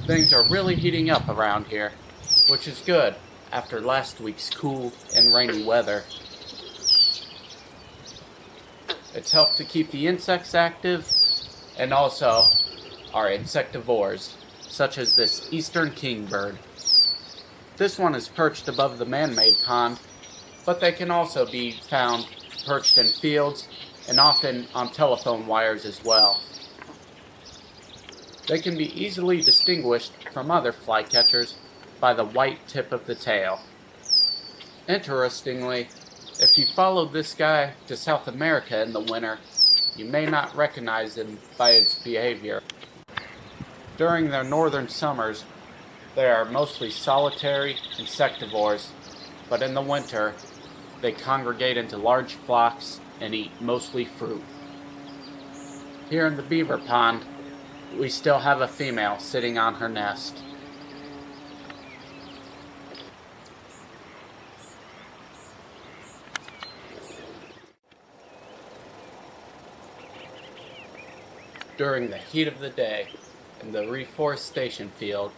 Things are really heating up around here, which is good after last week's cool and rainy weather. It's helped to keep the insects active, and also our insectivores, such as this eastern kingbird. This one is perched above the man-made pond, but they can also be found perched in fields and often on telephone wires as well. They can be easily distinguished from other flycatchers by the white tip of the tail. Interestingly, if you followed this guy to South America in the winter, you may not recognize him by its behavior. During their northern summers, they are mostly solitary insectivores, but in the winter, they congregate into large flocks and eat mostly fruit. Here in the beaver pond, we still have a female sitting on her nest. During the heat of the day, in the reforestation field,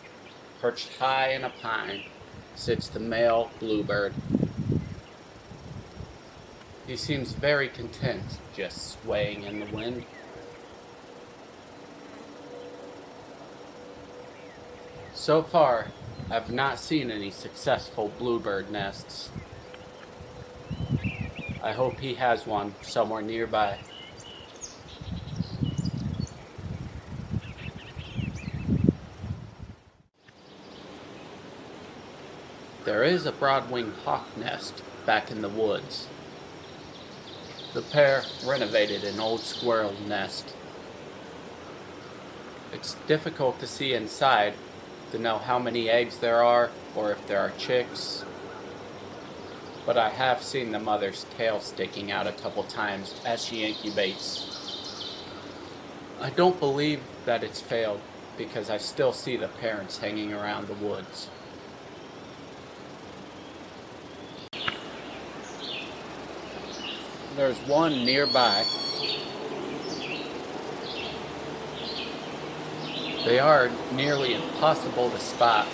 perched high in a pine, sits the male bluebird. He seems very content, just swaying in the wind. So far, I've not seen any successful bluebird nests. I hope he has one somewhere nearby. There is a broad-winged hawk nest back in the woods. The pair renovated an old squirrel nest. It's difficult to see inside to know how many eggs there are or if there are chicks, but I have seen the mother's tail sticking out a couple times as she incubates. I don't believe that it's failed because I still see the parents hanging around the woods. There's one nearby. They are nearly impossible to spot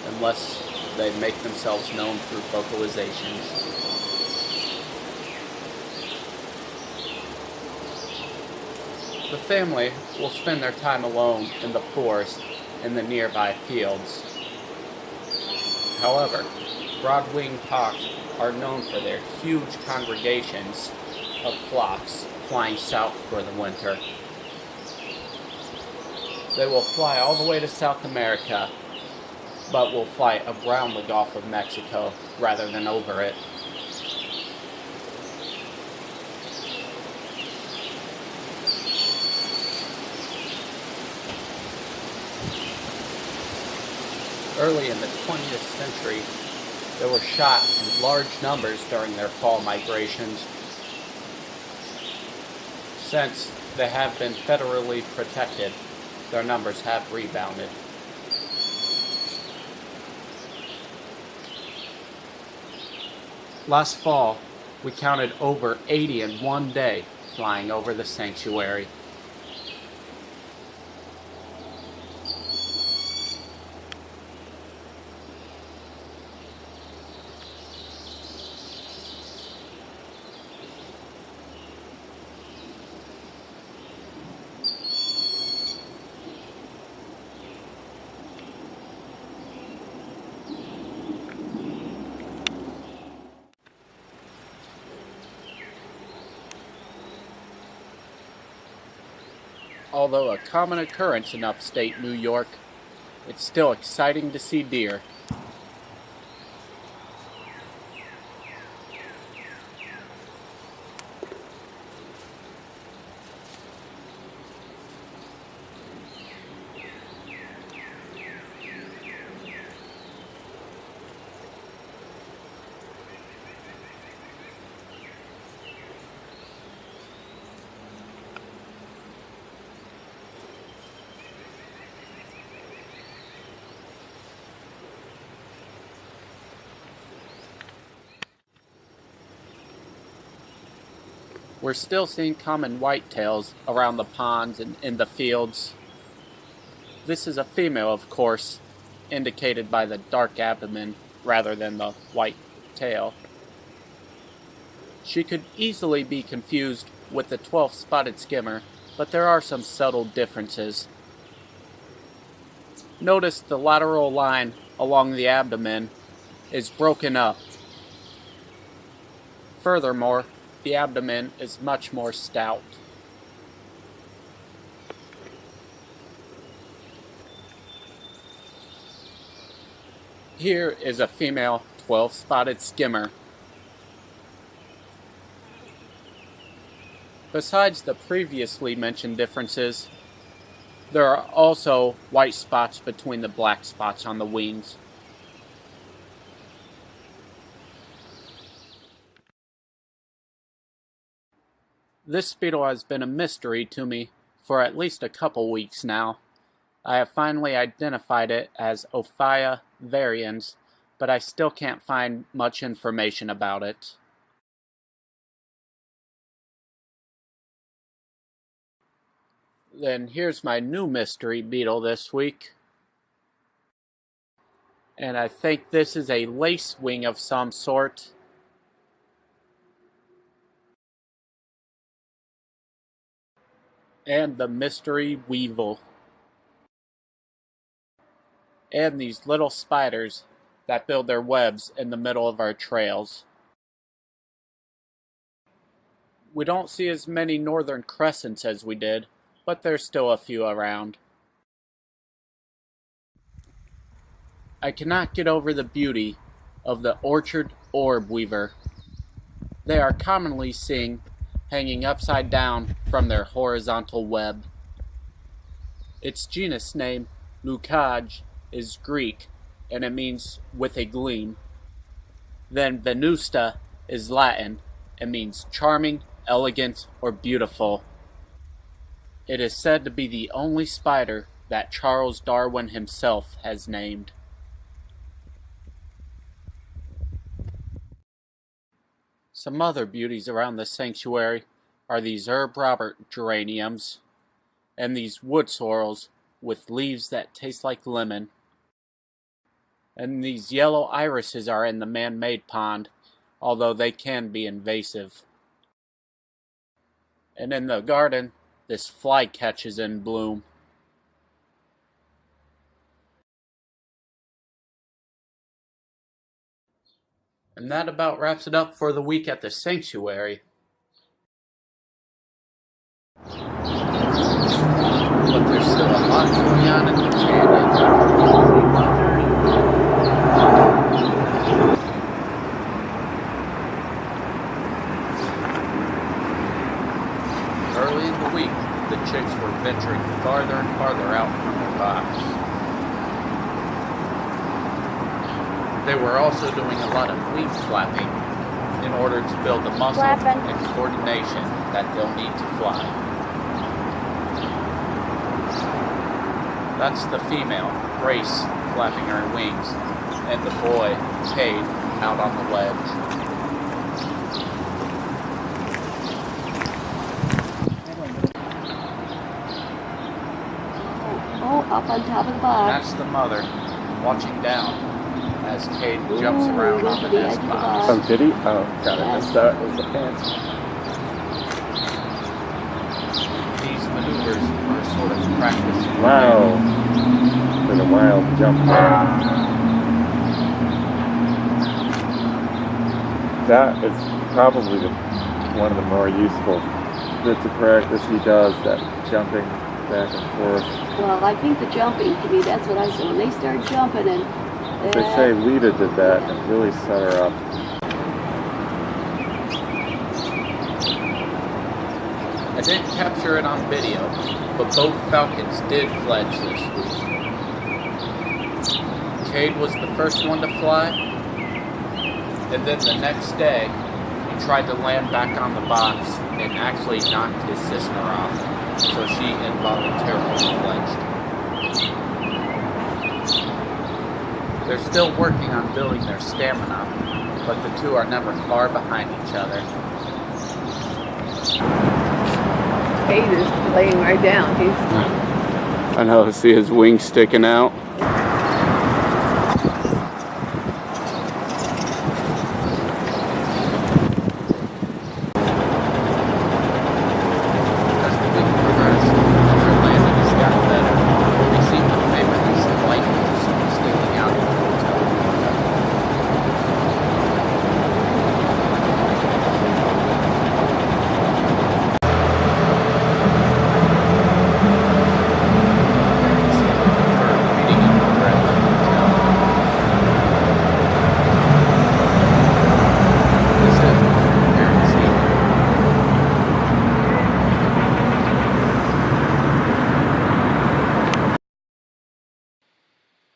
unless they make themselves known through vocalizations. The family will spend their time alone in the forest in the nearby fields. However, broad-winged hawks are known for their huge congregations of flocks flying south for the winter. They will fly all the way to South America, but will fly around the Gulf of Mexico rather than over it. Early in the 20th century, they were shot in large numbers during their fall migrations. Since they have been federally protected, their numbers have rebounded. Last fall, we counted over 80 in one day flying over the sanctuary. Although a common occurrence in upstate New York, it's still exciting to see deer. We're still seeing common whitetails around the ponds and in the fields. This is a female, of course, indicated by the dark abdomen rather than the white tail. She could easily be confused with the 12-spotted skimmer, but there are some subtle differences. Notice the lateral line along the abdomen is broken up. Furthermore, the abdomen is much more stout. Here is a female 12-spotted skimmer. Besides the previously mentioned differences, there are also white spots between the black spots on the wings. This beetle has been a mystery to me for at least a couple weeks now. I have finally identified it as Ophia varians, but I still can't find much information about it. Then here's my new mystery beetle this week. And I think this is a lacewing of some sort. And the mystery weevil. And these little spiders that build their webs in the middle of our trails. We don't see as many northern crescents as we did, but there's still a few around. I cannot get over the beauty of the orchard orb weaver. They are commonly seen hanging upside down from their horizontal web. Its genus name, Leucage, is Greek, and it means with a gleam. Then Venusta is Latin, and means charming, elegant, or beautiful. It is said to be the only spider that Charles Darwin himself has named. Some other beauties around the sanctuary are these Herb Robert geraniums, and these wood sorrels with leaves that taste like lemon. And these yellow irises are in the man-made pond, although they can be invasive. And in the garden, this flycatch is in bloom. And that about wraps it up for the week at the sanctuary. But there's still a lot going on in the canyon. Early in the week, the chicks were venturing farther and farther out from their box. They were also doing a lot of wing flapping in order to build the muscle and coordination that they'll need to fly. That's the female, Grace, flapping her wings, and the boy, Cade, out on the ledge. Oh, up on top of the box. That's the mother, watching down as Cade jumps around on the nest box. Oh, did he? Oh, got it. Missed that. It was the pants. These maneuvers are sort of practice. Wow. Like a wild jump there. That is probably one of the more useful bits of practice he does, that jumping back and forth. Well, I think the jumping, to me, that's what I saw. When they start jumping and... They say Lita did that and really set her up. I didn't capture it on video, but both falcons did fledge this week. Cade was the first one to fly, and then the next day, he tried to land back on the box and actually knocked his sister off, so she involuntarily fledged. They're still working on building their stamina, but the two are never far behind each other. Cade is laying right down. He's I know, see his wings sticking out. As the week progressed and their landings got better, they seemed to favor these light posts sticking out of the hotel window.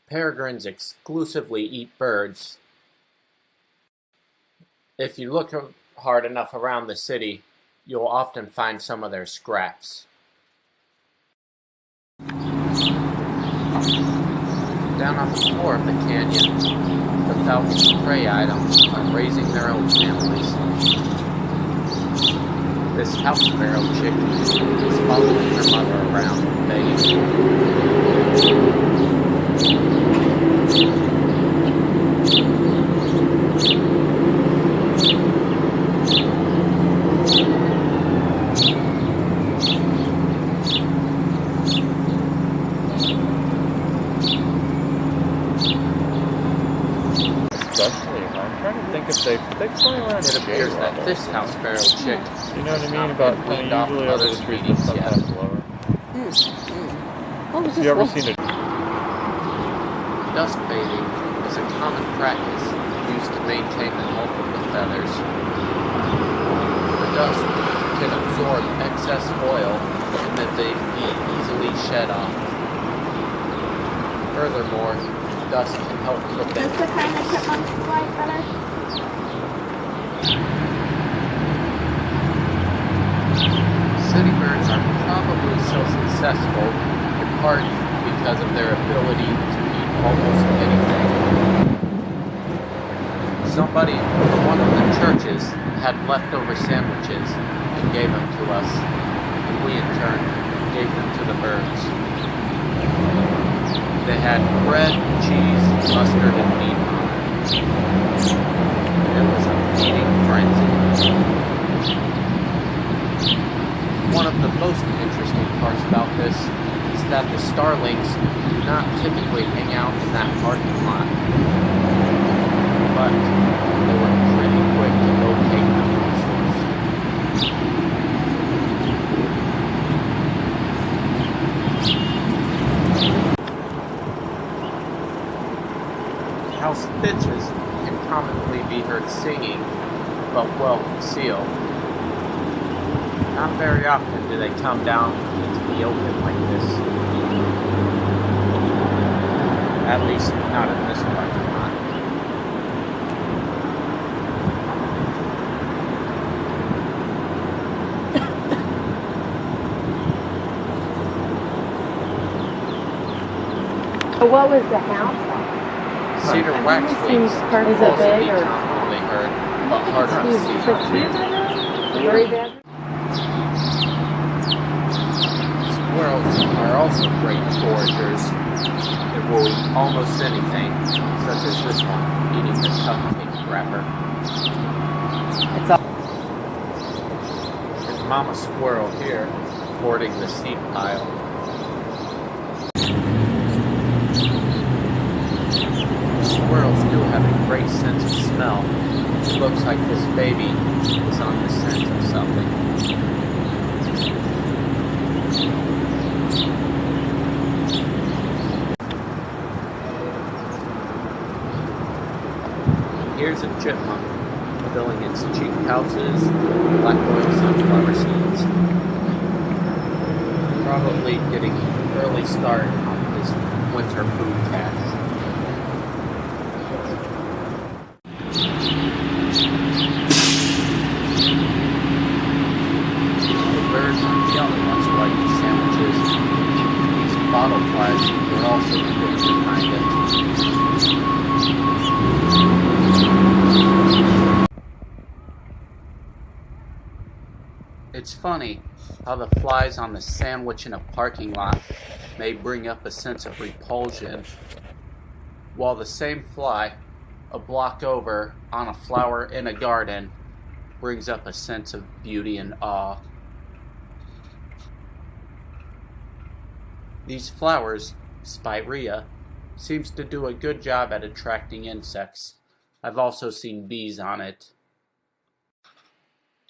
Peregrines exclusively eat birds. If you look hard enough around the city, you'll often find some of their scraps. Down on the floor of the canyon, the falcon's prey items are raising their own families. This house sparrow chick is following her mother around, begging for food. I'm trying to think if they fly around. It appears that this house sparrow chick, You know what I has mean? not About been kind weaned of off usually over mother's the trees, but feedings yet. sometimes lower. What was this You ever one? seen it? Dust bathing is a common practice used to maintain the health of the feathers. The dust can absorb excess oil and then they be easily shed off. Furthermore, dust can help prevent That's the kind of chipmunks like better. city birds are probably so successful in part because of their ability to eat almost anything. Somebody from one of the churches had leftover sandwiches and gave them to us, and we in turn gave them to the birds. They had bread, cheese, mustard, and meat on it. It was a feeding frenzy. One of the most interesting parts about this is that the starlings do not typically hang out in that parking lot. But they were pretty quick to locate the food source. House finches can commonly be heard singing, but well concealed. Not very often do they come down into the open like this. At least not in this parking lot. What was the house? Cedar waxwings Seems can perfect. also Is it be big or- commonly heard, but harder to see. Three bedroom? Squirrels are also great foragers. They will eat almost anything, such as this one, eating the cupcake wrapper. It's all And Mama Squirrel here, hoarding the seed pile. Squirrels do have a great sense of smell. It looks like this baby is on the scent of something. And here's a chipmunk filling its cheek pouches with black oil sunflower seeds. Probably getting an early start on his winter food cache. Birds aren't the only ones who like these sandwiches. These bottle flies were also quick to find it. It's funny how the flies on the sandwich in a parking lot may bring up a sense of repulsion, while the same fly a block over on a flower in a garden brings up a sense of beauty and awe. These flowers, Spirea, seems to do a good job at attracting insects. I've also seen bees on it.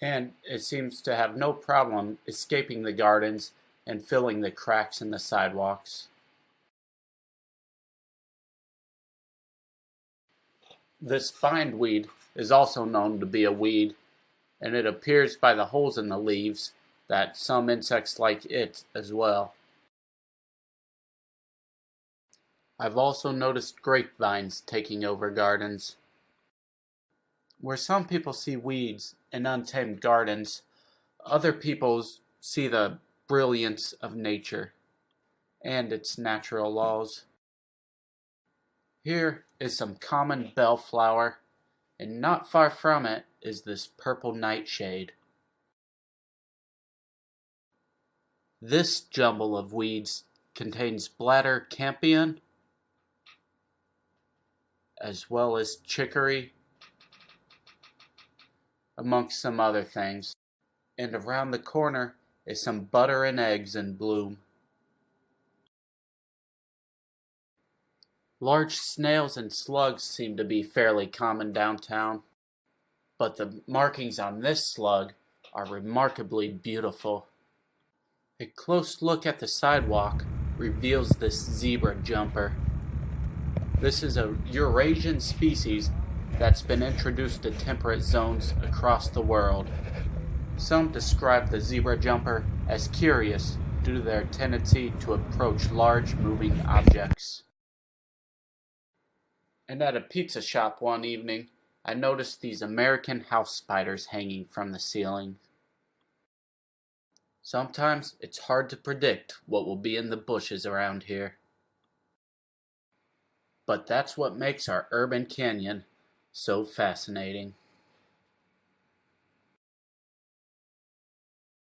And it seems to have no problem escaping the gardens and filling the cracks in the sidewalks. This bindweed is also known to be a weed, and it appears by the holes in the leaves that some insects like it as well. I've also noticed grapevines taking over gardens. Where some people see weeds in untamed gardens, other people see the brilliance of nature and its natural laws. Here is some common bellflower, and not far from it is this purple nightshade. This jumble of weeds contains bladder campion, as well as chicory, amongst some other things. And around the corner is some butter and eggs in bloom. Large snails and slugs seem to be fairly common downtown, but the markings on this slug are remarkably beautiful. A close look at the sidewalk reveals this zebra jumper. This is a Eurasian species that's been introduced to temperate zones across the world. Some describe the zebra jumper as curious due to their tendency to approach large moving objects. And at a pizza shop one evening, I noticed these American house spiders hanging from the ceiling. Sometimes it's hard to predict what will be in the bushes around here. But that's what makes our urban canyon so fascinating.